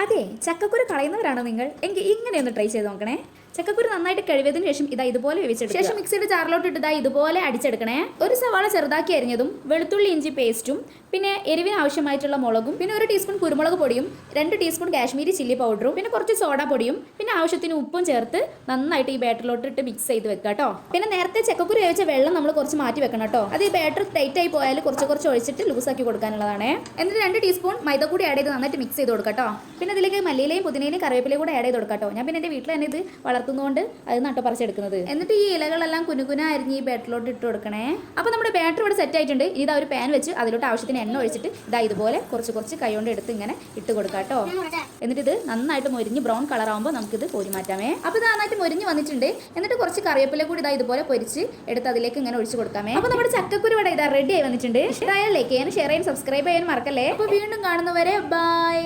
അതെ, ചക്കക്കുരു കളയുന്നവരാണോ നിങ്ങൾ? എങ്കിൽ ഇങ്ങനെയൊന്ന് ട്രൈ ചെയ്ത് നോക്കണേ. ചക്കക്കുരു നന്നായിട്ട് കഴുകിയതിനു ശേഷം ഇതാ ഇതുപോലെ വേവിച്ചെടുക്കുക. ശേഷം മിക്സിയുടെ ജാറിലോട്ട് ഇട്ട് ഇതാ ഇതുപോലെ അടിച്ചെടുക്കണേ. ഒരു സവാള ചെറുതാക്കി അരിഞ്ഞതും വെളുത്തുള്ളി ഇഞ്ചി പേസ്റ്റും പിന്നെ എരിവിന് ആവശ്യമായിട്ടുള്ള മുളകും പിന്നെ 1 ടീസ്പൂൺ കുരുമുളക് പൊടിയും 2 ടീസ്പൂൺ കാശ്മീരി ചില്ലി പൗഡറും പിന്നെ കുറച്ച് സോഡാ പൊടിയും പിന്നെ ആവശ്യത്തിന് ഉപ്പും ചേർത്ത് നന്നായിട്ട് ഈ ബാറ്ററിലോട്ട് ഇട്ട് മിക്സ് ചെയ്ത് വെക്കുക കേട്ടോ. പിന്നെ നേരത്തെ ചക്കക്കുരു വേവിച്ച വെള്ളം നമ്മൾ കുറച്ച് മാറ്റി വെക്കണം കേട്ടോ. അത് ഈ ബാറ്റർ ടൈറ്റ് ആയി പോയാൽ കുറച്ച് ഒഴിച്ചിട്ട് ലൂസാക്കി കൊടുക്കാനുള്ളതാണ്. എന്നിട്ട് 2 ടീസ്പൂൺ മൈദ കൂടി ആഡ് ചെയ്ത് നന്നായിട്ട് മിക്സ് ചെയ്ത് കൊടുക്കാം കേട്ടോ. പിന്നെ ഇതിലേക്ക് മല്ലിയിലയും പുതിനയിലയും കറിവേപ്പിലയും കൂടെ ആഡ് ചെയ്ത് കൊടുക്കാം കേട്ടോ. ഞാൻ പിന്നെ എൻ്റെ വീട്ടിൽ തന്നെ ഇത് വളർത്തുന്നതുകൊണ്ട് അത് നട്ടോ പറിച്ചെടുക്കുന്നത്. എന്നിട്ട് ഈ ഇലകളെല്ലാം കുനുകുന അരിഞ്ഞ് ഈ ബാറ്ററിലോട്ട് ഇട്ട് കൊടുക്കണേ. അപ്പോൾ നമ്മുടെ ബാറ്റർ ഇവിടെ സെറ്റ് ആയിട്ടുണ്ട്. ഇതാ ഒരു പാൻ വെച്ച് അതിലോട്ട് ആവശ്യത്തിന് എണ്ണ ഒഴിച്ചിട്ട് ഇതാ ഇതുപോലെ കുറച്ച് കൈ കൊണ്ട് എടുത്ത് ഇങ്ങനെ ഇട്ട് കൊടുക്കാം കേട്ടോ. എന്നിട്ട് ഇത് നന്നായിട്ട് മൊരിഞ്ഞ് ബ്രൗൺ കളർ ആകുമ്പോൾ നമുക്കിത് കോരി മാറ്റാമേ. അപ്പോൾ ഇത് നന്നായിട്ട് മൊരിഞ്ഞ് വന്നിട്ടുണ്ട്. എന്നിട്ട് കുറച്ച് കറിവേപ്പില കൂടി ഇതാ ഇതുപോലെ പൊരിച്ച് എടുത്ത് അതിലേക്ക് ഇങ്ങനെ ഒഴിച്ച് കൊടുക്കാമേ. അപ്പോൾ നമ്മുടെ ചക്കക്കുരു ഇവിടെ ഇതാ റെഡി ആയി വന്നിട്ടുണ്ട്. ഇഷ്ടമായാൽ ലൈക്ക് ചെയ്യാനും ഷെയർ ചെയ്യാനും സബ്സ്ക്രൈബ് ചെയ്യാനും മറക്കല്ലേ. അപ്പോൾ വീണ്ടും കാണുന്നവരെ ബൈ.